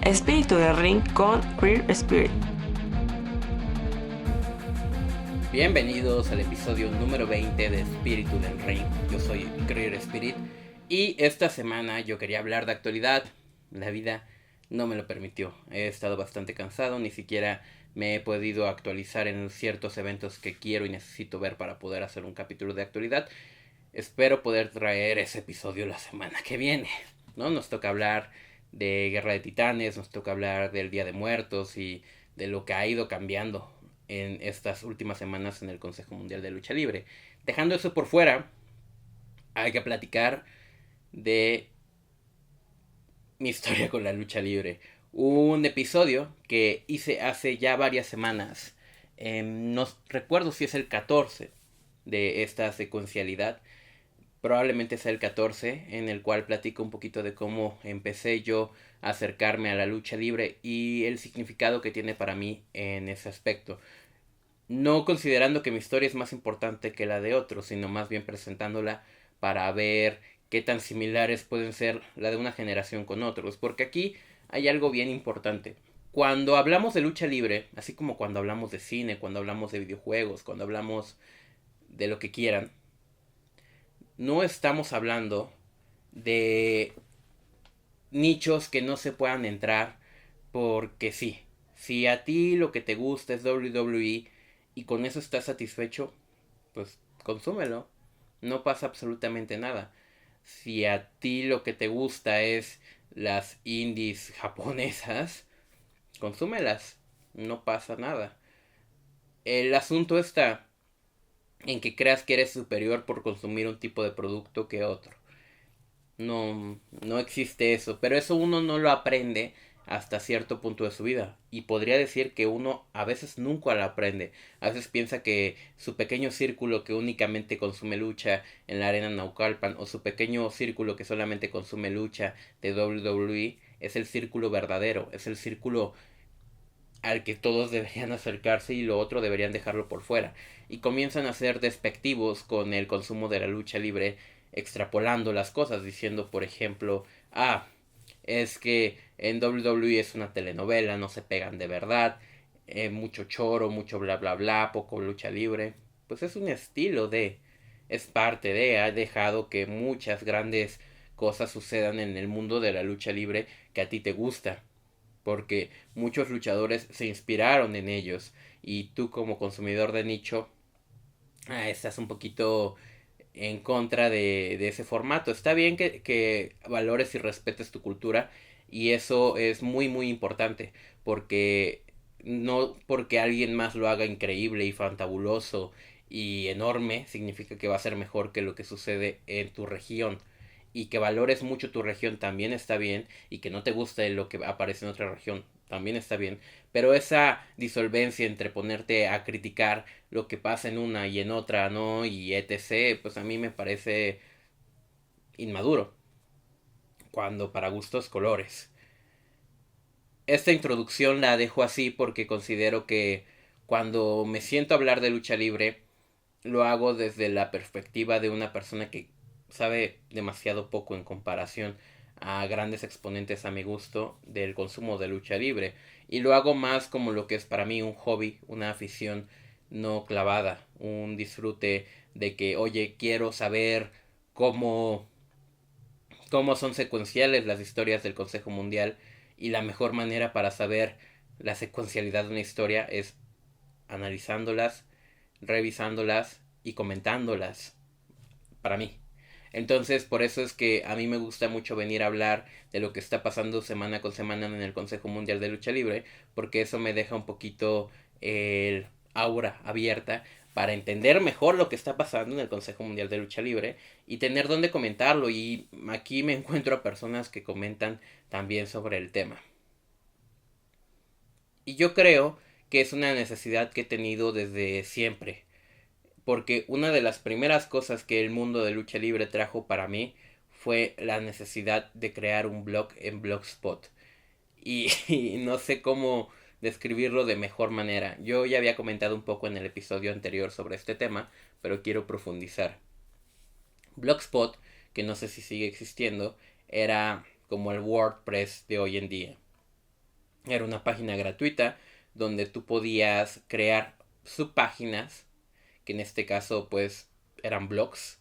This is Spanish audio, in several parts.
Espíritu del Ring con Queer Spirit. Bienvenidos al episodio número 20 de Espíritu del Ring. Yo soy Queer Spirit y esta semana yo quería hablar de actualidad. La vida no me lo permitió. He estado bastante cansado, ni siquiera me he podido actualizar en ciertos eventos que quiero y necesito ver para poder hacer un capítulo de actualidad. Espero poder traer ese episodio la semana que viene. ¿No? Nos toca hablar de Guerra de Titanes, nos toca hablar del Día de Muertos y de lo que ha ido cambiando en estas últimas semanas en el Consejo Mundial de Lucha Libre. Dejando eso por fuera, hay que platicar de mi historia con la lucha libre. Un episodio que hice hace ya varias semanas. No recuerdo si es el 14 de esta secuencialidad. Probablemente sea el 14, en el cual platico un poquito de cómo empecé yo a acercarme a la lucha libre y el significado que tiene para mí en ese aspecto. No considerando que mi historia es más importante que la de otros, sino más bien presentándola para ver qué tan similares pueden ser la de una generación con otros. Porque aquí hay algo bien importante. Cuando hablamos de lucha libre, así como cuando hablamos de cine, cuando hablamos de videojuegos, cuando hablamos de lo que quieran, no estamos hablando de nichos que no se puedan entrar porque sí. Si a ti lo que te gusta es WWE y con eso estás satisfecho, pues consúmelo. No pasa absolutamente nada. Si a ti lo que te gusta es las indies japonesas, consúmelas. No pasa nada. El asunto está en que creas que eres superior por consumir un tipo de producto que otro. No existe eso, pero eso uno no lo aprende hasta cierto punto de su vida. Y podría decir que uno a veces nunca lo aprende. A veces piensa que su pequeño círculo que únicamente consume lucha en la arena Naucalpan o su pequeño círculo que solamente consume lucha de WWE es el círculo verdadero, es el círculo al que todos deberían acercarse y lo otro deberían dejarlo por fuera. Y comienzan a ser despectivos con el consumo de la lucha libre, extrapolando las cosas, diciendo, por ejemplo, es que en WWE es una telenovela, no se pegan de verdad, mucho choro, mucho bla bla bla, poco lucha libre. Pues es un estilo de, es parte de, ha dejado que muchas grandes cosas sucedan en el mundo de la lucha libre que a ti te gusta porque muchos luchadores se inspiraron en ellos y tú como consumidor de nicho estás un poquito en contra de ese formato. Está bien que valores y respetes tu cultura y eso es muy muy importante porque no porque alguien más lo haga increíble y fantabuloso y enorme significa que va a ser mejor que lo que sucede en tu región y que valores mucho tu región también está bien y que no te guste lo que aparece en otra región también está bien, pero esa disolvencia entre ponerte a criticar lo que pasa en una y en otra, ¿no? Y etc., pues a mí me parece inmaduro, cuando para gustos colores. Esta introducción la dejo así porque considero que cuando me siento a hablar de lucha libre, lo hago desde la perspectiva de una persona que sabe demasiado poco en comparación a grandes exponentes a mi gusto del consumo de lucha libre. Y lo hago más como lo que es para mí un hobby, una afición no clavada, un disfrute de que, oye, quiero saber cómo, cómo son secuenciales las historias del Consejo Mundial y la mejor manera para saber la secuencialidad de una historia es analizándolas, revisándolas y comentándolas para mí. Entonces, por eso es que a mí me gusta mucho venir a hablar de lo que está pasando semana con semana en el Consejo Mundial de Lucha Libre, porque eso me deja un poquito el aura abierta para entender mejor lo que está pasando en el Consejo Mundial de Lucha Libre y tener donde comentarlo. Y aquí me encuentro a personas que comentan también sobre el tema. Y yo creo que es una necesidad que he tenido desde siempre porque una de las primeras cosas que el mundo de lucha libre trajo para mí fue la necesidad de crear un blog en Blogspot. Y no sé cómo describirlo de mejor manera. Yo ya había comentado un poco en el episodio anterior sobre este tema, pero quiero profundizar. Blogspot, que no sé si sigue existiendo, era como el WordPress de hoy en día. Era una página gratuita donde tú podías crear subpáginas, que en este caso pues eran blogs,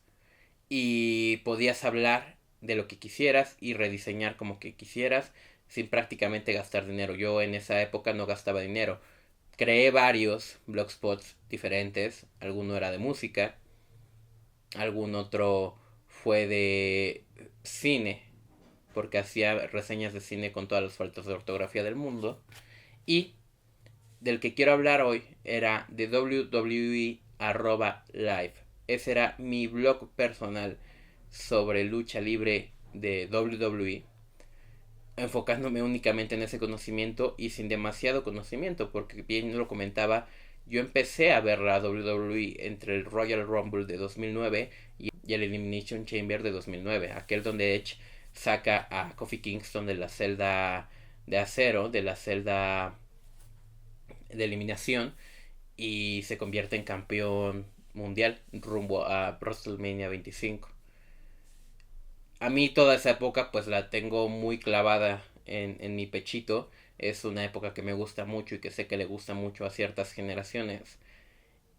y podías hablar de lo que quisieras y rediseñar como que quisieras sin prácticamente gastar dinero. Yo en esa época no gastaba dinero. Creé varios blogspots diferentes, alguno era de música, algún otro fue de cine, porque hacía reseñas de cine con todas las faltas de ortografía del mundo. Y del que quiero hablar hoy era de WWE@live. Ese era mi blog personal sobre lucha libre de WWE, enfocándome únicamente en ese conocimiento y sin demasiado conocimiento, porque bien lo comentaba, yo empecé a ver la WWE entre el Royal Rumble de 2009 y el Elimination Chamber de 2009, aquel donde Edge saca a Kofi Kingston de la celda de acero, de la celda de eliminación, y se convierte en campeón mundial rumbo a WrestleMania 25. A mí toda esa época pues la tengo muy clavada en mi pechito. Es una época que me gusta mucho y que sé que le gusta mucho a ciertas generaciones.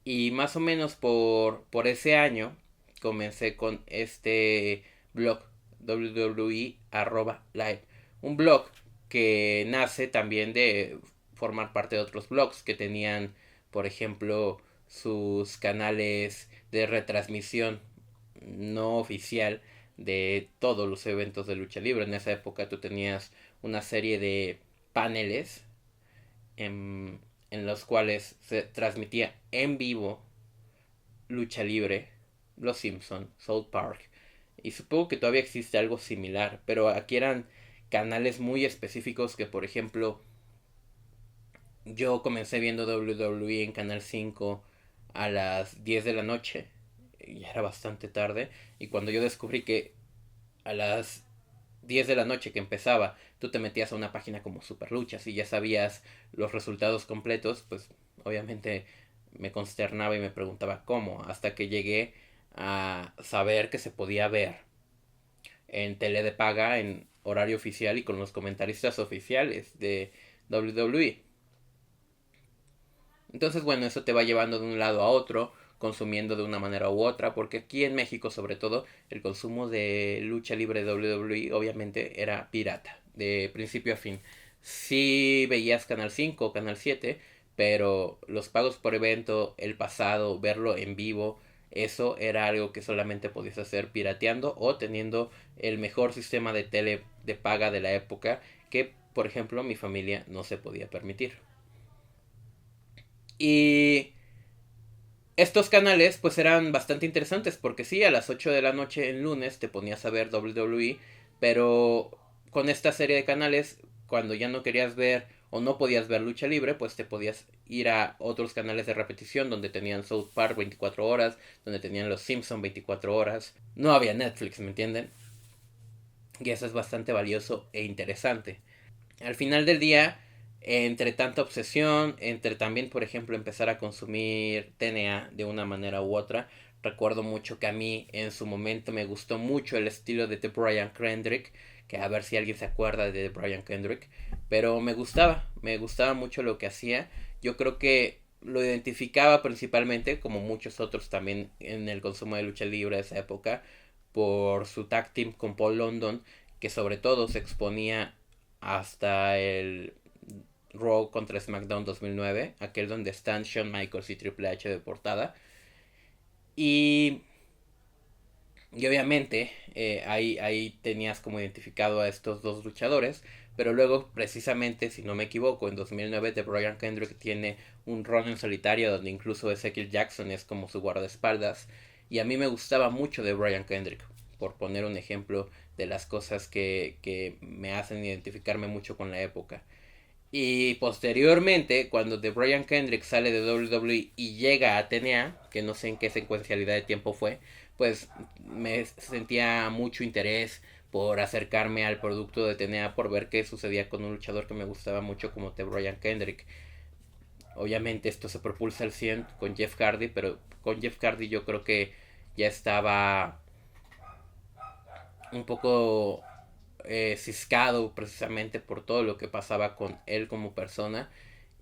Y más o menos por ese año comencé con este blog WWE@live. Un blog que nace también de formar parte de otros blogs que tenían, por ejemplo, sus canales de retransmisión no oficial de todos los eventos de lucha libre. En esa época tú tenías una serie de paneles en los cuales se transmitía en vivo lucha libre, Los Simpson, South Park, y supongo que todavía existe algo similar, pero aquí eran canales muy específicos que, por ejemplo, yo comencé viendo WWE en Canal 5 a las 10 de la noche, ya era bastante tarde, y cuando yo descubrí que a las 10 de la noche que empezaba, tú te metías a una página como Superluchas y ya sabías los resultados completos, pues obviamente me consternaba y me preguntaba cómo, hasta que llegué a saber que se podía ver en tele de paga, en horario oficial y con los comentaristas oficiales de WWE. Entonces, bueno, eso te va llevando de un lado a otro, consumiendo de una manera u otra, porque aquí en México, sobre todo, el consumo de lucha libre de WWE obviamente era pirata, de principio a fin. Sí veías Canal 5 o Canal 7, pero los pagos por evento, el pasado, verlo en vivo, eso era algo que solamente podías hacer pirateando o teniendo el mejor sistema de tele de paga de la época, que, por ejemplo, mi familia no se podía permitir. Y estos canales pues eran bastante interesantes porque sí, a las 8 de la noche en lunes te ponías a ver WWE, pero con esta serie de canales, cuando ya no querías ver o no podías ver lucha libre, pues te podías ir a otros canales de repetición donde tenían South Park 24 horas, donde tenían Los Simpson 24 horas. No había Netflix, ¿me entienden? Y eso es bastante valioso e interesante. Al final del día, entre tanta obsesión, entre también, por ejemplo, empezar a consumir TNA de una manera u otra, recuerdo mucho que a mí en su momento me gustó mucho el estilo de The Brian Kendrick, que a ver si alguien se acuerda de The Brian Kendrick, pero me gustaba mucho lo que hacía. Yo creo que lo identificaba principalmente, como muchos otros también en el consumo de lucha libre de esa época, por su tag team con Paul London, que sobre todo se exponía hasta el Raw contra SmackDown 2009, aquel donde están Shawn Michaels y Triple H de portada. Y, y obviamente ahí tenías como identificado a estos dos luchadores, pero luego precisamente, si no me equivoco, en 2009 The Brian Kendrick tiene un run en solitario donde incluso Ezekiel Jackson es como su guardaespaldas. Y a mí me gustaba mucho de Brian Kendrick, por poner un ejemplo de las cosas que me hacen identificarme mucho con la época. Y posteriormente, cuando The Brian Kendrick sale de WWE y llega a TNA, que no sé en qué secuencialidad de tiempo fue, pues me sentía mucho interés por acercarme al producto de TNA, por ver qué sucedía con un luchador que me gustaba mucho como The Brian Kendrick. Obviamente esto se propulsa al 100 con Jeff Hardy, pero con Jeff Hardy yo creo que ya estaba un poco ciscado precisamente por todo lo que pasaba con él como persona.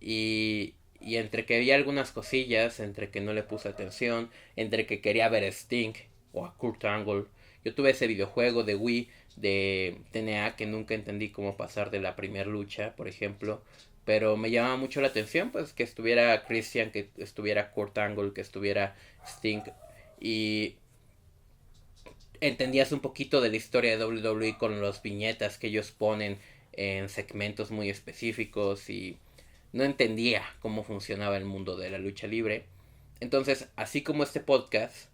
Y entre que vi algunas cosillas, entre que no le puse atención, entre que quería ver a Sting o a Kurt Angle. Yo tuve ese videojuego de Wii de TNA que nunca entendí cómo pasar de la primera lucha, por ejemplo. Pero me llamaba mucho la atención, pues, que estuviera Christian, que estuviera Kurt Angle, que estuviera Sting. Y entendías un poquito de la historia de WWE con las viñetas que ellos ponen en segmentos muy específicos y no entendía cómo funcionaba el mundo de la lucha libre. Entonces, así como este podcast,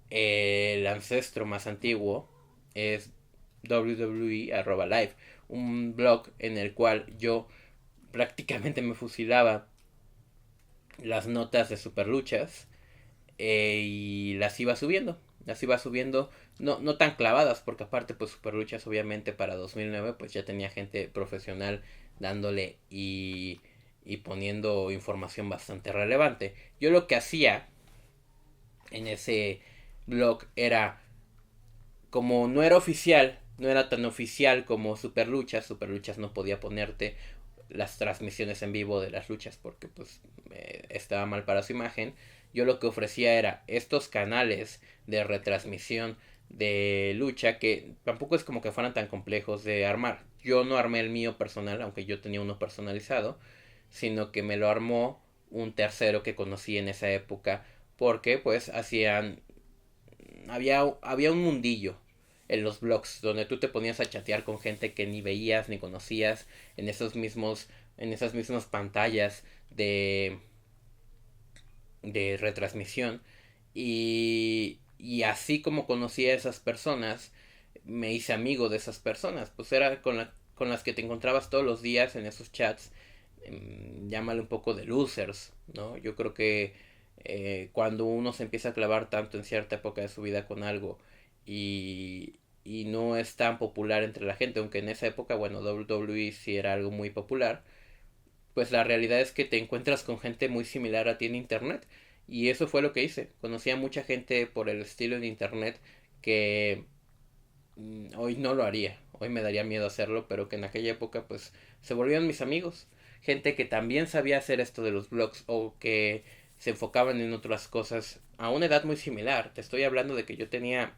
el ancestro más antiguo es WWE@live, un blog en el cual yo prácticamente me fusilaba las notas de superluchas y las iba subiendo no tan clavadas, porque aparte pues superluchas obviamente para 2009 pues ya tenía gente profesional dándole y poniendo información bastante relevante. Yo lo que hacía en ese blog era, como no era oficial, no era tan oficial como Superluchas no podía ponerte las transmisiones en vivo de las luchas porque pues estaba mal para su imagen. Yo lo que ofrecía era estos canales de retransmisión de lucha que tampoco es como que fueran tan complejos de armar. Yo no armé el mío personal, aunque yo tenía uno personalizado, sino que me lo armó un tercero que conocí en esa época porque pues hacían había un mundillo en los blogs donde tú te ponías a chatear con gente que ni veías ni conocías en esas mismas pantallas de retransmisión y así como conocí a esas personas me hice amigo de esas personas, pues era con las que te encontrabas todos los días en esos chats. Llámale un poco de losers, ¿no? Yo creo que cuando uno se empieza a clavar tanto en cierta época de su vida con algo y no es tan popular entre la gente, aunque en esa época, bueno, WWE sí era algo muy popular, pues la realidad es que te encuentras con gente muy similar a ti en internet. Y eso fue lo que hice. Conocí a mucha gente por el estilo en internet que hoy no lo haría. Hoy me daría miedo hacerlo, pero que en aquella época pues se volvieron mis amigos. Gente que también sabía hacer esto de los blogs o que se enfocaban en otras cosas a una edad muy similar. Te estoy hablando de que yo tenía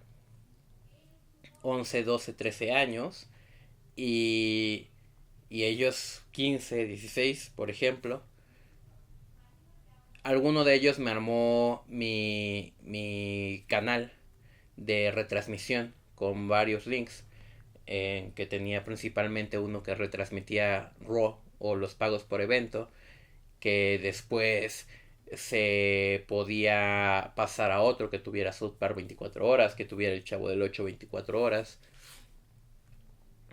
11 12 13 años y, y ellos 15 16 por ejemplo. Alguno de ellos me armó mi canal de retransmisión con varios links que tenía principalmente uno que retransmitía Raw o los pagos por evento, que después se podía pasar a otro que tuviera South Park 24 horas, que tuviera el Chavo del 8 24 horas.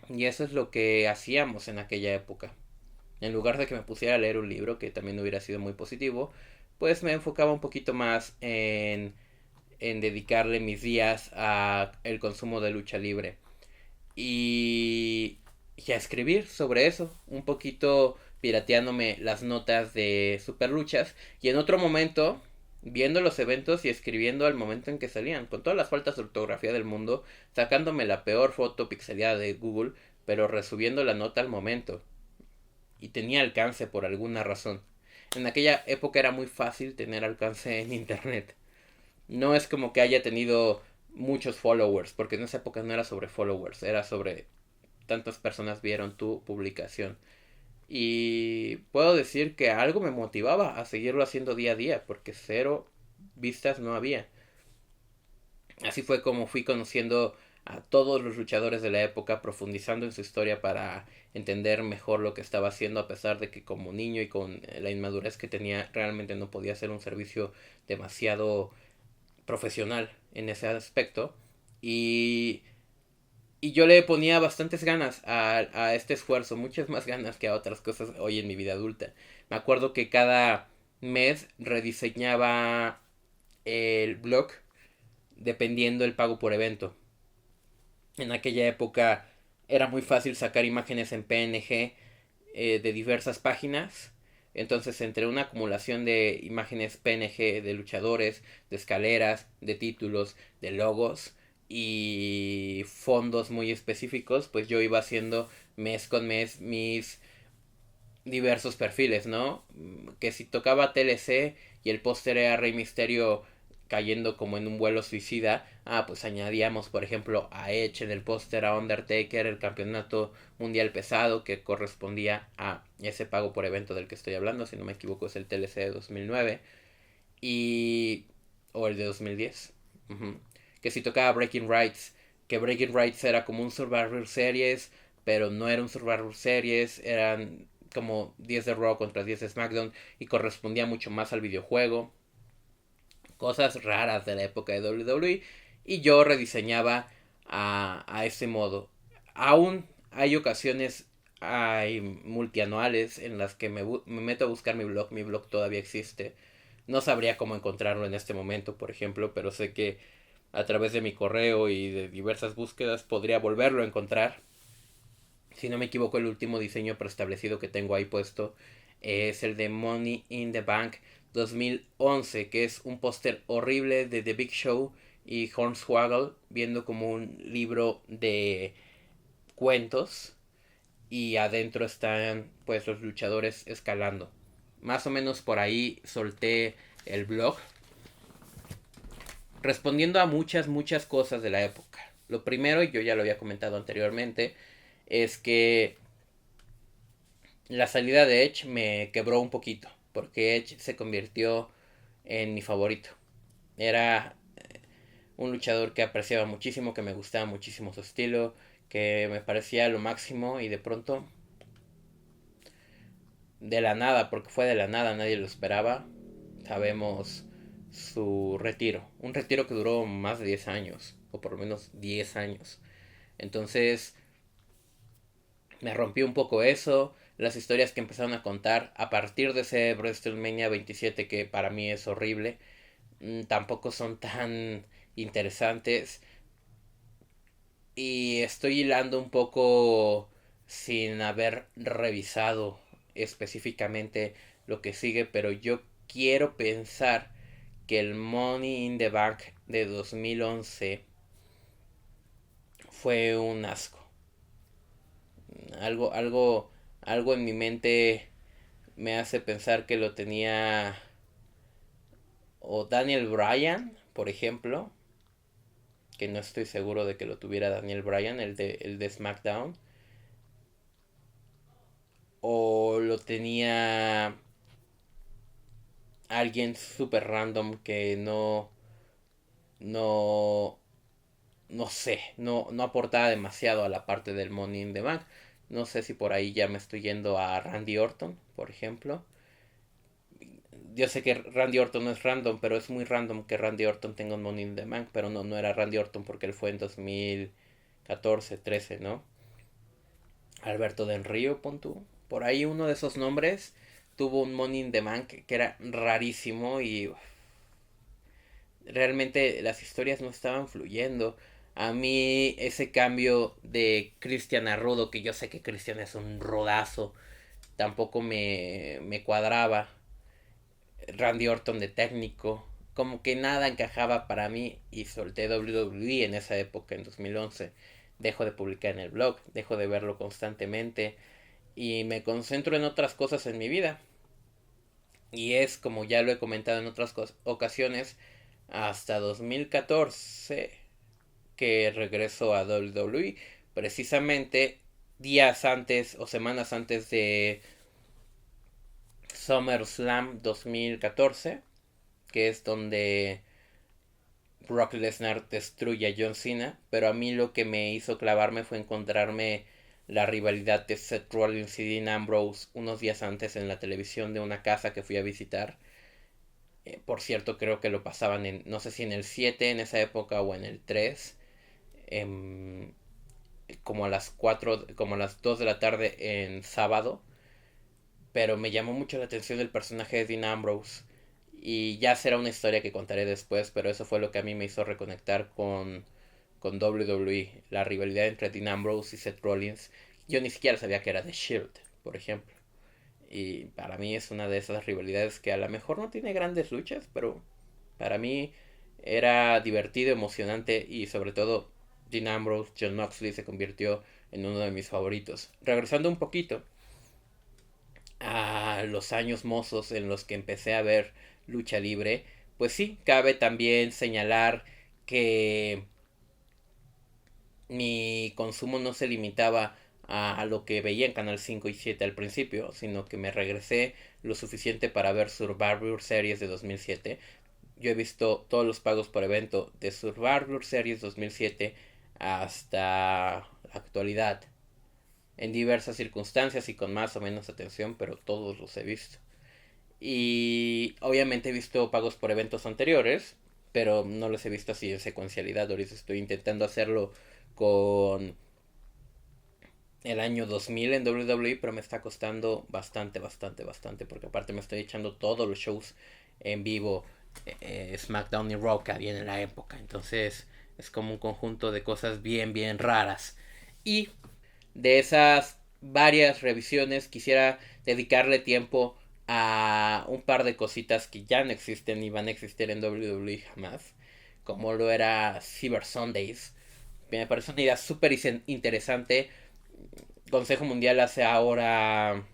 Y eso es lo que hacíamos en aquella época. En lugar de que me pusiera a leer un libro, que también hubiera sido muy positivo, pues me enfocaba un poquito más en dedicarle mis días a el consumo de lucha libre y a escribir sobre eso, un poquito pirateándome las notas de Superluchas y en otro momento viendo los eventos y escribiendo al momento en que salían, con todas las faltas de ortografía del mundo, sacándome la peor foto pixeleada de Google, pero resubiendo la nota al momento. Y tenía alcance por alguna razón. En aquella época era muy fácil tener alcance en internet. No es como que haya tenido muchos followers, porque en esa época no era sobre followers, era sobre tantas personas vieron tu publicación. Y puedo decir que algo me motivaba a seguirlo haciendo día a día, porque cero vistas no había. Así fue como fui conociendo a todos los luchadores de la época, profundizando en su historia para entender mejor lo que estaba haciendo, a pesar de que como niño y con la inmadurez que tenía realmente no podía hacer un servicio demasiado profesional en ese aspecto. Y, y yo le ponía bastantes ganas a este esfuerzo, muchas más ganas que a otras cosas hoy en mi vida adulta. Me acuerdo que cada mes rediseñaba el blog dependiendo el pago por evento. En aquella época era muy fácil sacar imágenes en PNG de diversas páginas. Entonces, entre una acumulación de imágenes PNG de luchadores, de escaleras, de títulos, de logos, y fondos muy específicos, pues yo iba haciendo mes con mes mis diversos perfiles, ¿no? Que si tocaba TLC y el póster era Rey Misterio cayendo como en un vuelo suicida, pues añadíamos, por ejemplo, a Edge en el póster, a Undertaker, el campeonato mundial pesado que correspondía a ese pago por evento del que estoy hablando, si no me equivoco es el TLC de 2009 y o el de 2010. Uh-huh. Que si tocaba Breaking Rights, que Breaking Rights era como un Survivor Series, pero no era un Survivor Series, eran como 10 de Raw contra 10 de SmackDown y correspondía mucho más al videojuego. Cosas raras de la época de WWE y yo rediseñaba a ese modo. Aún hay ocasiones, hay multianuales en las que me meto a buscar mi blog todavía existe. No sabría cómo encontrarlo en este momento, por ejemplo, pero sé que a través de mi correo y de diversas búsquedas podría volverlo a encontrar. Si no me equivoco, el último diseño preestablecido que tengo ahí puesto es el de Money in the Bank 2011, que es un póster horrible de The Big Show y Hornswoggle viendo como un libro de cuentos y adentro están pues los luchadores escalando. Más o menos por ahí solté el blog respondiendo a muchas cosas de la época. Lo primero, y yo ya lo había comentado anteriormente, es que la salida de Edge me quebró un poquito, porque Edge se convirtió en mi favorito. Era un luchador que apreciaba muchísimo, que me gustaba muchísimo su estilo, que me parecía lo máximo y de pronto, de la nada, porque fue de la nada, nadie lo esperaba, sabemos su retiro. Un retiro que duró más de 10 años, o por lo menos 10 años. Entonces, me rompió un poco eso. Las historias que empezaron a contar a partir de ese WrestleMania 27 que para mí es horrible, tampoco son tan interesantes. Y estoy hilando un poco sin haber revisado específicamente lo que sigue, pero yo quiero pensar que el Money in the Bank de 2011 fue un asco. Algo, algo, algo en mi mente me hace pensar que lo tenía o Daniel Bryan, por ejemplo, que no estoy seguro de que lo tuviera Daniel Bryan, el de SmackDown, o lo tenía alguien super random que no, no sé, no aportaba demasiado a la parte del Money in the Bank. No sé si por ahí ya me estoy yendo a Randy Orton, por ejemplo. Yo sé que Randy Orton no es random, pero es muy random que Randy Orton tenga un Money in the Bank, pero no era Randy Orton porque él fue en 2014, 13, ¿no? Alberto Del Río, pon tú. Por ahí uno de esos nombres tuvo un Money in the Bank que era rarísimo y realmente las historias no estaban fluyendo. A mí ese cambio de Cristian a Rudo, que yo sé que Cristian es un rodazo, tampoco me cuadraba. Randy Orton de técnico, como que nada encajaba para mí y solté WWE en esa época, en 2011. Dejo de publicar en el blog, dejo de verlo constantemente y me concentro en otras cosas en mi vida. Y es como ya lo he comentado en otras ocasiones, hasta 2014 que regreso a WWE, precisamente días antes o semanas antes de SummerSlam 2014, que es donde Brock Lesnar destruye a John Cena, pero a mí lo que me hizo clavarme fue encontrarme la rivalidad de Seth Rollins y Dean Ambrose unos días antes en la televisión de una casa que fui a visitar. Por cierto, creo que lo pasaban en, no sé si en el 7 en esa época o en el 3, em, como a las 4, como a las 2 de la tarde en sábado, pero me llamó mucho la atención el personaje de Dean Ambrose. Y ya será una historia que contaré después, pero eso fue lo que a mí me hizo reconectar con WWE, la rivalidad entre Dean Ambrose y Seth Rollins. Yo ni siquiera sabía que era The Shield, por ejemplo. Y para mí es una de esas rivalidades que a lo mejor no tiene grandes luchas, pero para mí Era divertido, emocionante y sobre todo Dean Ambrose, Jon Moxley se convirtió en uno de mis favoritos. Regresando un poquito a los años mozos en los que empecé a ver lucha libre, pues sí, cabe también señalar que mi consumo no se limitaba a lo que veía en Canal 5 y 7 al principio, sino que me regresé lo suficiente para ver Survivor Series de 2007. Yo he visto todos los pagos por evento de Survivor Series 2007 hasta la actualidad, en diversas circunstancias y con más o menos atención, pero todos los he visto. Y obviamente he visto pagos por eventos anteriores, pero no los he visto así en secuencialidad. Ahorita estoy intentando hacerlo con el año 2000 en WWE, pero me está costando bastante, porque aparte me estoy echando todos los shows en vivo, SmackDown y Raw que había en la época. Entonces es como un conjunto de cosas bien raras. Y de esas varias revisiones quisiera dedicarle tiempo a un par de cositas que ya no existen y van a existir en WWE jamás, como lo era Cyber Sundays. Me parece una idea súper interesante. Consejo Mundial hace ahora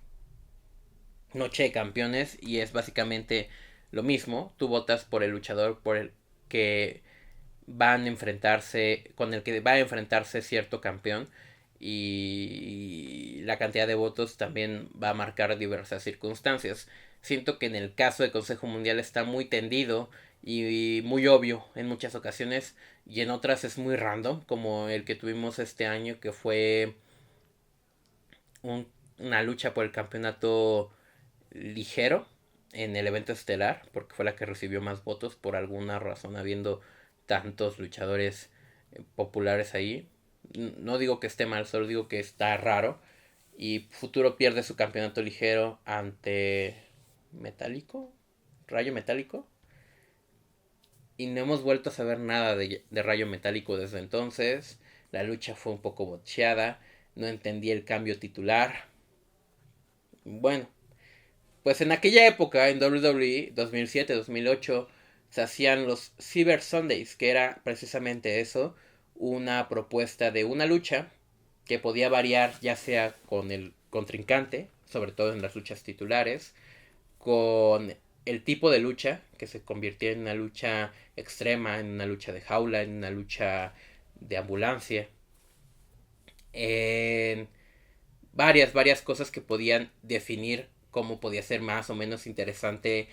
Noche de Campeones y es básicamente lo mismo. Tú votas por el luchador por el que van a enfrentarse, con el que va a enfrentarse cierto campeón, y la cantidad de votos también va a marcar diversas circunstancias. Siento que en el caso de Consejo Mundial está muy tendido y muy obvio en muchas ocasiones, y en otras es muy random, como el que tuvimos este año, que fue una lucha por el campeonato ligero en el evento estelar, porque fue la que recibió más votos por alguna razón, habiendo tantos luchadores populares ahí. No digo que esté mal, solo digo que está raro. Y Futuro pierde su campeonato ligero ante Metálico, Rayo Metálico. Y no hemos vuelto a saber nada de Rayo Metálico desde entonces. La lucha fue un poco botcheada. No entendí el cambio titular. Bueno, pues en aquella época, en WWE 2007-2008, se hacían los Cyber Sundays, que era precisamente eso, una propuesta de una lucha que podía variar ya sea con el contrincante, sobre todo en las luchas titulares, con el tipo de lucha, que se convirtió en una lucha extrema, en una lucha de jaula, en una lucha de ambulancia, en varias cosas que podían definir cómo podía ser más o menos interesante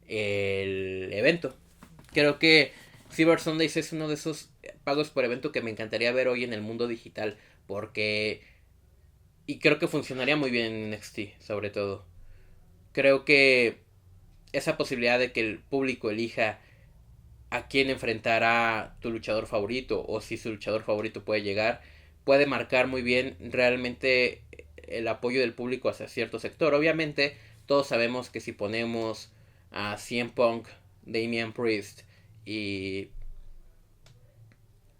el evento. Creo que Cyber Sundays es uno de esos pagos por evento que me encantaría ver hoy en el mundo digital, porque y creo que funcionaría muy bien en NXT, sobre todo. Creo que esa posibilidad de que el público elija a quién enfrentará tu luchador favorito, o si su luchador favorito puede llegar, puede marcar muy bien realmente el apoyo del público hacia cierto sector. Obviamente todos sabemos que si ponemos a CM Punk, Damian Priest y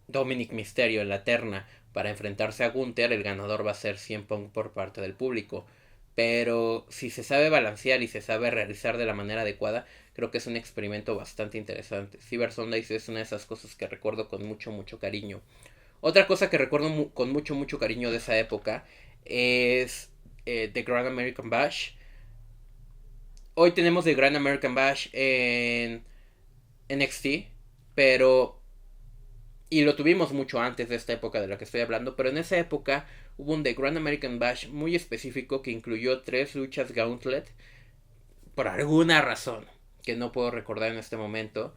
Dominic Mysterio en la terna para enfrentarse a Gunther, el ganador va a ser CM Punk por parte del público. Pero si se sabe balancear y se sabe realizar de la manera adecuada, creo que es un experimento bastante interesante. Cyber Sundays es una de esas cosas que recuerdo con mucho cariño. Otra cosa que recuerdo con mucho cariño de esa época es The Grand American Bash. Hoy tenemos The Grand American Bash en NXT, pero y lo tuvimos mucho antes de esta época de la que estoy hablando, pero en esa época hubo un The Grand American Bash muy específico que incluyó 3 luchas Gauntlet, por alguna razón que no puedo recordar en este momento.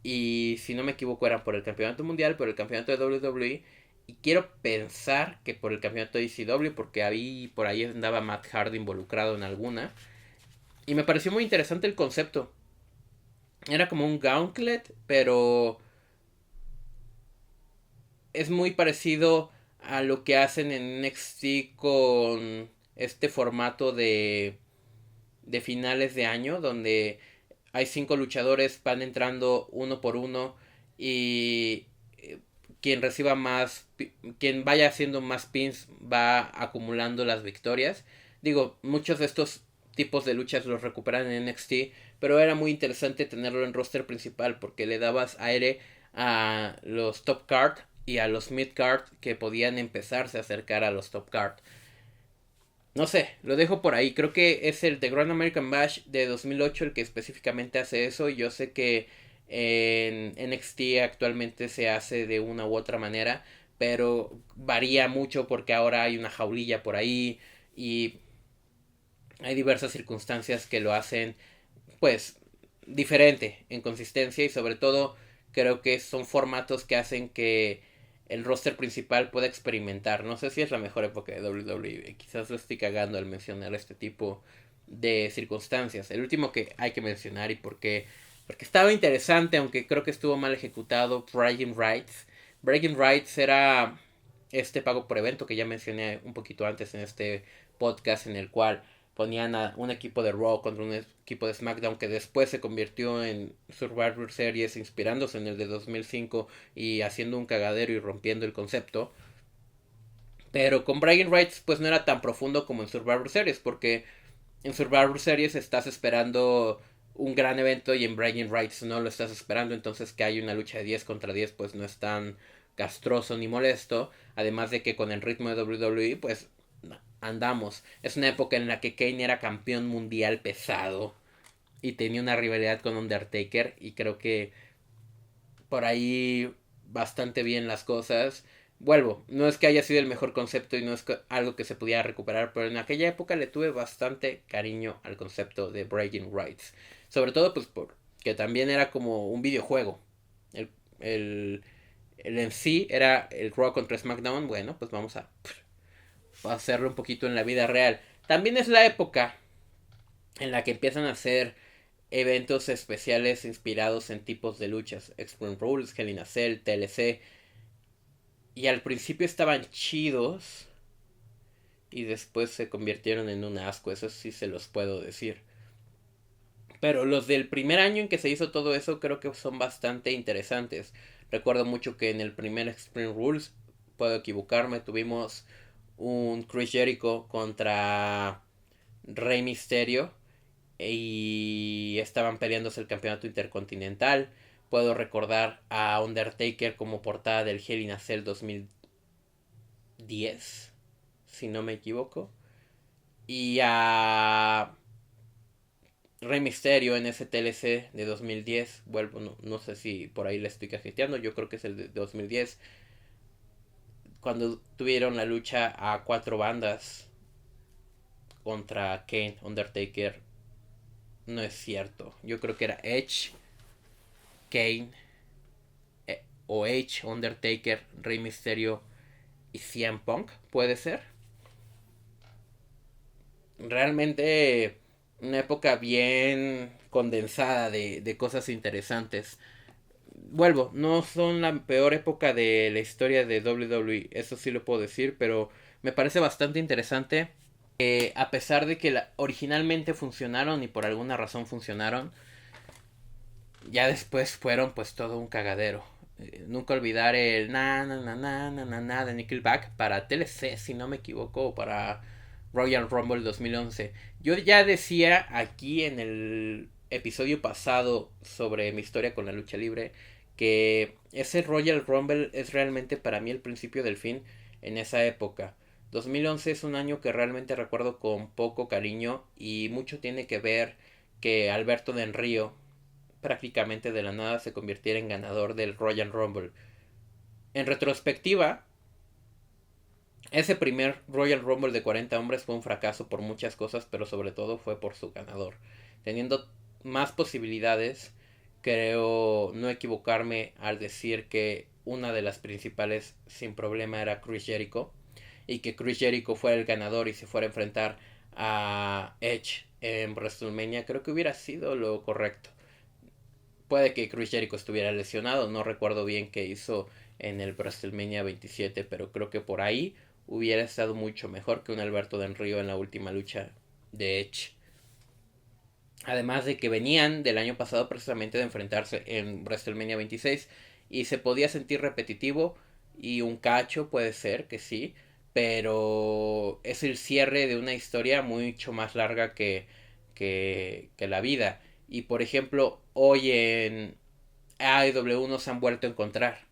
Y si no me equivoco eran por el campeonato mundial, por el campeonato de WWE, y quiero pensar que por el campeonato de ECW, porque por ahí andaba Matt Hardy involucrado en alguna. Y me pareció muy interesante el concepto. Era como un gauntlet, pero es muy parecido a lo que hacen en NXT con este formato de finales de año, donde hay 5 luchadores, van entrando uno por uno, y quien reciba más, quien vaya haciendo más pins va acumulando las victorias. Digo, muchos de estos tipos de luchas los recuperan en NXT, pero era muy interesante tenerlo en roster principal porque le dabas aire a los top card y a los mid card que podían empezarse a acercar a los top card. No sé, lo dejo por ahí. Creo que es el The Grand American Bash de 2008 el que específicamente hace eso. Yo sé que en NXT actualmente se hace de una u otra manera, pero varía mucho porque ahora hay una jaulilla por ahí y hay diversas circunstancias que lo hacen pues diferente en consistencia y sobre todo creo que son formatos que hacen que el roster principal pueda experimentar. No sé si es la mejor época de WWE, quizás lo estoy cagando al mencionar este tipo de circunstancias. El último que hay que mencionar y porque estaba interesante, aunque creo que estuvo mal ejecutado, Bragging Rights. Bragging Rights era este pago por evento que ya mencioné un poquito antes en este podcast, en el cual ponían a un equipo de Raw contra un equipo de SmackDown que después se convirtió en Survivor Series inspirándose en el de 2005 y haciendo un cagadero y rompiendo el concepto. Pero con Bragging Rights pues no era tan profundo como en Survivor Series porque en Survivor Series estás esperando un gran evento y en Bragging Rights no lo estás esperando, entonces que hay una lucha de 10 contra 10 pues no es tan castroso ni molesto, además de que con el ritmo de WWE pues andamos. Es una época en la que Kane era campeón mundial pesado y tenía una rivalidad con Undertaker y creo que por ahí bastante bien las cosas. Vuelvo, no es que haya sido el mejor concepto y no es algo que se pudiera recuperar, pero en aquella época le tuve bastante cariño al concepto de Bragging Rights. Sobre todo pues porque también era como un videojuego. El, el, el en sí era el Raw contra SmackDown, bueno, pues vamos a hacerlo un poquito en la vida real. También es la época en la que empiezan a hacer eventos especiales inspirados en tipos de luchas. Extreme Rules, Hell in a Cell, TLC. Y al principio estaban chidos. Y después se convirtieron en un asco. Eso sí se los puedo decir. Pero los del primer año en que se hizo todo eso creo que son bastante interesantes. Recuerdo mucho que en el primer Extreme Rules, puedo equivocarme, tuvimos un Chris Jericho contra Rey Mysterio y estaban peleándose el campeonato intercontinental. Puedo recordar a Undertaker como portada del Hell in a Cell 2010, si no me equivoco. Y a Rey Mysterio en ese TLC de 2010. Vuelvo, no sé si por ahí le estoy cajeteando. Yo creo que es el de 2010. Cuando tuvieron la lucha a 4 bandas contra Kane, Undertaker. No es cierto. Yo creo que era Edge, Kane, o Edge, Undertaker, Rey Mysterio y CM Punk. ¿Puede ser? Realmente una época bien condensada de cosas interesantes. Vuelvo, no son la peor época de la historia de WWE, eso sí lo puedo decir, pero me parece bastante interesante. A pesar de que originalmente funcionaron y por alguna razón funcionaron, ya después fueron pues todo un cagadero. Nunca olvidar el na de Nickelback para TLC, si no me equivoco, o para Royal Rumble 2011. Yo ya decía aquí en el episodio pasado sobre mi historia con la lucha libre que ese Royal Rumble es realmente para mí el principio del fin en esa época. 2011 es un año que realmente recuerdo con poco cariño y mucho tiene que ver que Alberto Del Río prácticamente de la nada se convirtiera en ganador del Royal Rumble. En retrospectiva, ese primer Royal Rumble de 40 hombres fue un fracaso por muchas cosas, pero sobre todo fue por su ganador. Teniendo más posibilidades, creo no equivocarme al decir que una de las principales sin problema era Chris Jericho y que Chris Jericho fuera el ganador y se fuera a enfrentar a Edge en WrestleMania, creo que hubiera sido lo correcto. Puede que Chris Jericho estuviera lesionado, no recuerdo bien qué hizo en el WrestleMania 27, pero creo que por ahí hubiera estado mucho mejor que un Alberto Del Río en la última lucha de Edge. Además de que venían del año pasado precisamente de enfrentarse en WrestleMania 26 y se podía sentir repetitivo y un cacho puede ser que sí, pero es el cierre de una historia mucho más larga que la vida. Y por ejemplo, hoy en AEW no se han vuelto a encontrar.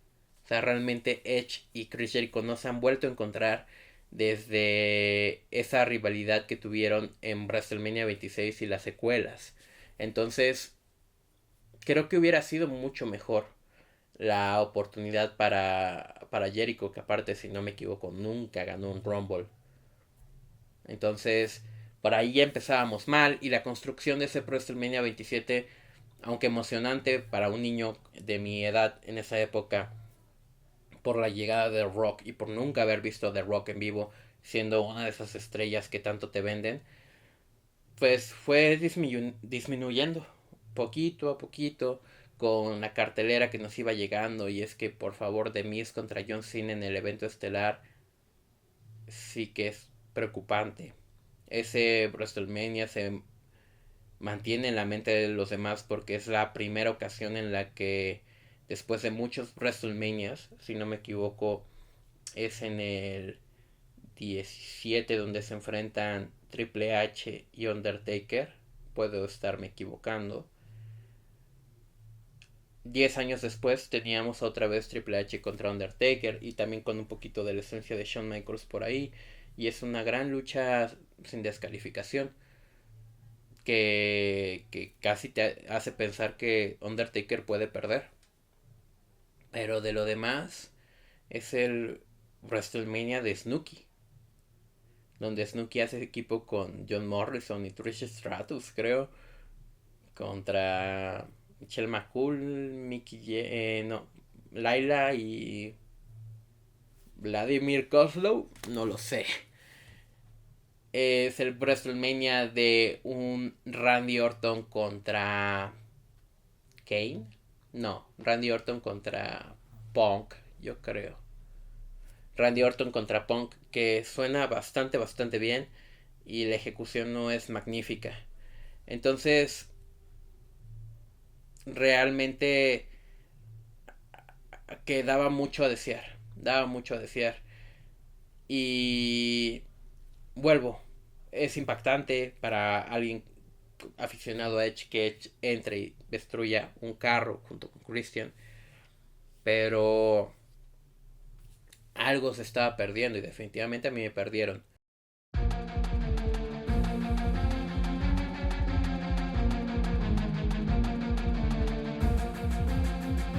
O sea, realmente Edge y Chris Jericho no se han vuelto a encontrar desde esa rivalidad que tuvieron en WrestleMania 26 y las secuelas. Entonces, creo que hubiera sido mucho mejor la oportunidad para Jericho, que aparte, si no me equivoco, nunca ganó un Rumble. Entonces, por ahí ya empezábamos mal y la construcción de ese WrestleMania 27, aunque emocionante para un niño de mi edad en esa época, por la llegada de Rock y por nunca haber visto a The Rock en vivo, siendo una de esas estrellas que tanto te venden, pues fue disminuyendo poquito a poquito con la cartelera que nos iba llegando. Y es que, por favor, The Miz contra John Cena en el evento estelar sí que es preocupante. Ese WrestleMania se mantiene en la mente de los demás porque es la primera ocasión en la que, después de muchos WrestleManias, si no me equivoco, es en el 17 donde se enfrentan Triple H y Undertaker. Puedo estarme equivocando. 10 años después teníamos otra vez Triple H contra Undertaker y también con un poquito de la esencia de Shawn Michaels por ahí. Y es una gran lucha sin descalificación que casi te hace pensar que Undertaker puede perder. Pero de lo demás es el WrestleMania de Snooki, donde Snooki hace equipo con John Morrison y Trish Stratus, creo, contra Michelle McCool, no, Laila y Vladimir Kozlov, no lo sé. Es el WrestleMania de un Randy Orton contra Kane. No, Randy Orton contra Punk, yo creo. Randy Orton contra Punk, que suena bastante bien y la ejecución no es magnífica. Entonces, realmente que daba mucho a desear. Daba mucho a desear. Y vuelvo. Es impactante para alguien aficionado a Edge que Edge entre y destruya un carro junto con Christian. Pero algo se estaba perdiendo y definitivamente a mí me perdieron.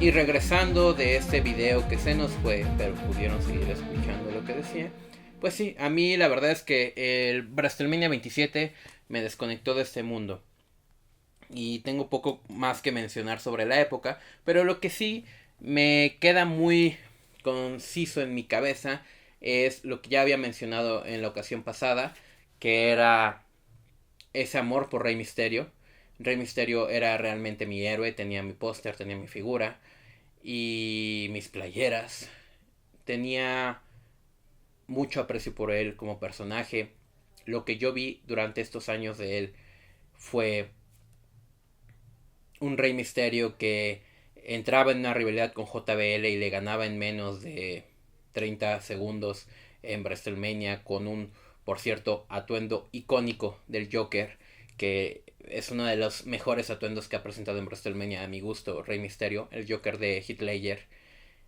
Y regresando de este video que se nos fue, pero pudieron seguir escuchando lo que decía. Pues sí, a mí la verdad es que el WrestleMania 27 me desconectó de este mundo. Y tengo poco más que mencionar sobre la época, pero lo que sí me queda muy conciso en mi cabeza es lo que ya había mencionado en la ocasión pasada, que era ese amor por Rey Mysterio. Rey Mysterio era realmente mi héroe, tenía mi póster, tenía mi figura y mis playeras. Tenía mucho aprecio por él como personaje. Lo que yo vi durante estos años de él fue un Rey Misterio que entraba en una rivalidad con JBL y le ganaba en menos de 30 segundos en WrestleMania con un, por cierto, atuendo icónico del Joker, que es uno de los mejores atuendos que ha presentado en WrestleMania a mi gusto, Rey Mysterio, el Joker de Heath Ledger.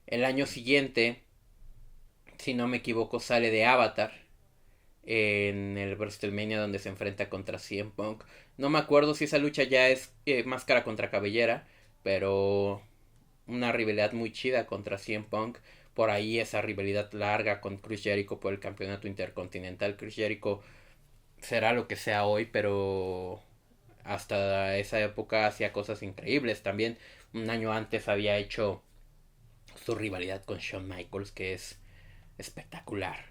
El año siguiente, si no me equivoco, sale de Avatar en el WrestleMania donde se enfrenta contra CM Punk. No me acuerdo si esa lucha ya es máscara contra cabellera, pero una rivalidad muy chida contra CM Punk. Por ahí esa rivalidad larga con Chris Jericho por el campeonato intercontinental. Chris Jericho será lo que sea hoy, pero hasta esa época hacía cosas increíbles. También un año antes había hecho su rivalidad con Shawn Michaels, que es espectacular.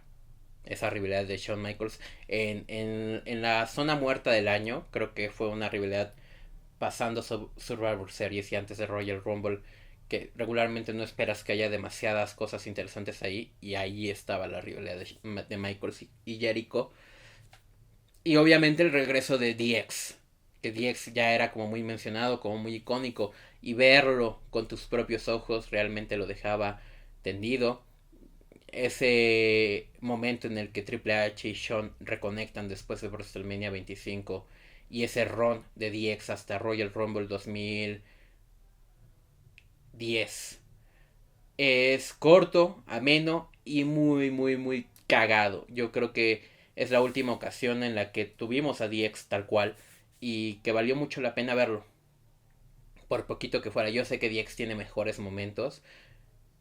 Esa rivalidad de Shawn Michaels en la zona muerta del año, creo que fue una rivalidad pasando Survivor Series y antes de Royal Rumble, que regularmente no esperas que haya demasiadas cosas interesantes ahí, y ahí estaba la rivalidad de Michaels y Jericho. Y obviamente el regreso de DX, que DX ya era como muy mencionado, como muy icónico, y verlo con tus propios ojos realmente lo dejaba tendido. Ese momento en el que Triple H y Shawn reconectan después de WrestleMania 25 y ese run de DX hasta Royal Rumble 2010. Es corto, ameno y muy, muy, muy cagado. Yo creo que es la última ocasión en la que tuvimos a DX tal cual y que valió mucho la pena verlo. Por poquito que fuera, yo sé que DX tiene mejores momentos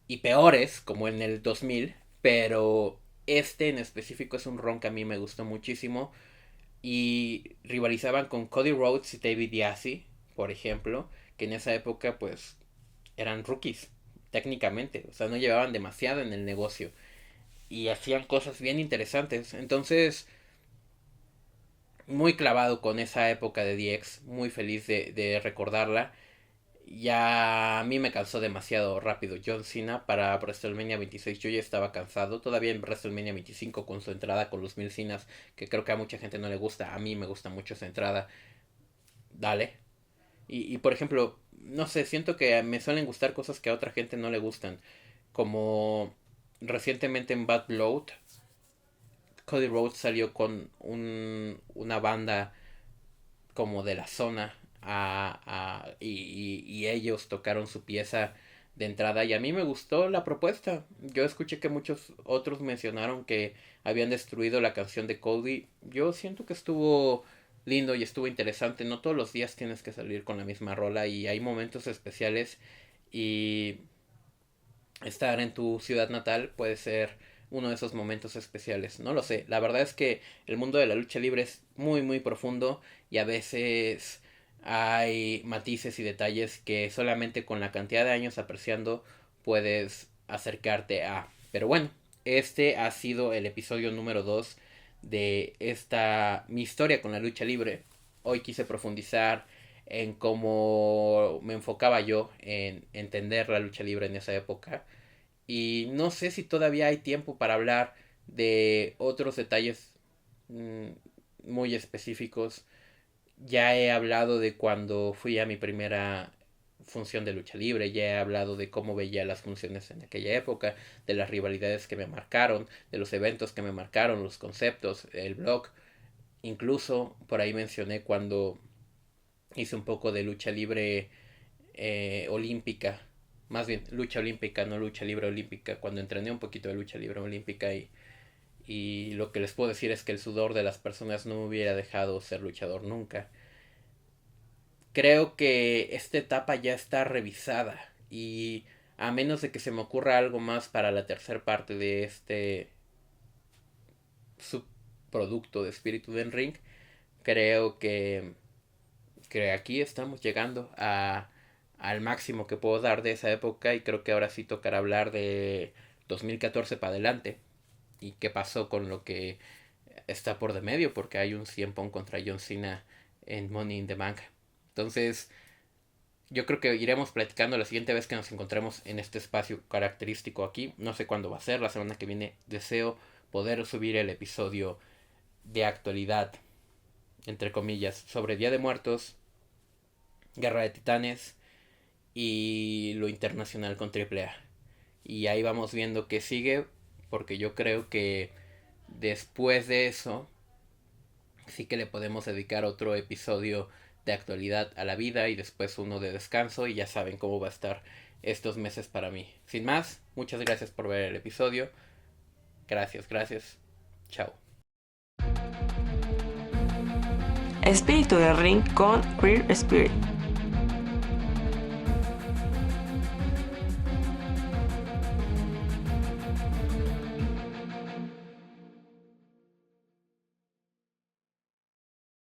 y peores, como en el 2000, pero este en específico es un ron que a mí me gustó muchísimo y rivalizaban con Cody Rhodes y David Diassi, por ejemplo, que en esa época pues eran rookies técnicamente, o sea, no llevaban demasiado en el negocio y hacían cosas bien interesantes. Entonces, muy clavado con esa época de DX, muy feliz de recordarla. Ya a mí me cansó demasiado rápido John Cena para WrestleMania 26. Yo ya estaba cansado. Todavía en WrestleMania 25 con su entrada con los 1000 Cenas, que creo que a mucha gente no le gusta. A mí me gusta mucho esa entrada. Dale. Y por ejemplo, no sé, siento que me suelen gustar cosas que a otra gente no le gustan. Como recientemente en Bad Blood, Cody Rhodes salió con una banda como de la zona y ellos tocaron su pieza de entrada y a mí me gustó la propuesta. Yo escuché que muchos otros mencionaron que habían destruido la canción de Cody. Yo siento que estuvo lindo y estuvo interesante. No todos los días tienes que salir con la misma rola y hay momentos especiales y estar en tu ciudad natal puede ser uno de esos momentos especiales. No lo sé. La verdad es que el mundo de la lucha libre es muy muy profundo y a veces hay matices y detalles que solamente con la cantidad de años apreciando puedes acercarte a. Pero bueno, este ha sido el episodio número 2 de esta mi historia con la lucha libre. Hoy quise profundizar en cómo me enfocaba yo en entender la lucha libre en esa época y no sé si todavía hay tiempo para hablar de otros detalles mm, muy específicos. Ya he hablado de cuando fui a mi primera función de lucha libre, ya he hablado de cómo veía las funciones en aquella época, de las rivalidades que me marcaron, de los eventos que me marcaron, los conceptos, el blog. Incluso por ahí mencioné cuando hice un poco de lucha libre olímpica, más bien lucha olímpica, no lucha libre olímpica, cuando entrené un poquito de lucha libre olímpica y lo que les puedo decir es que el sudor de las personas no me hubiera dejado ser luchador nunca. Creo que esta etapa ya está revisada y a menos de que se me ocurra algo más para la tercera parte de este subproducto de Espíritu del Ring, creo que aquí estamos llegando al máximo que puedo dar de esa época y creo que ahora sí tocará hablar de 2014 para adelante y qué pasó con lo que está por de medio porque hay un 100 Pong contra John Cena en Money in the Bank. Entonces yo creo que iremos platicando la siguiente vez que nos encontremos en este espacio característico aquí. No sé cuándo va a ser, la semana que viene deseo poder subir el episodio de actualidad, entre comillas, sobre Día de Muertos, Guerra de Titanes y lo internacional con AAA. Y ahí vamos viendo qué sigue, porque yo creo que después de eso sí que le podemos dedicar otro episodio de actualidad a la vida y después uno de descanso y ya saben cómo va a estar estos meses para mí. Sin más, muchas gracias por ver el episodio. Gracias, gracias. Chao. Espíritu del Ring con Queer Spirit.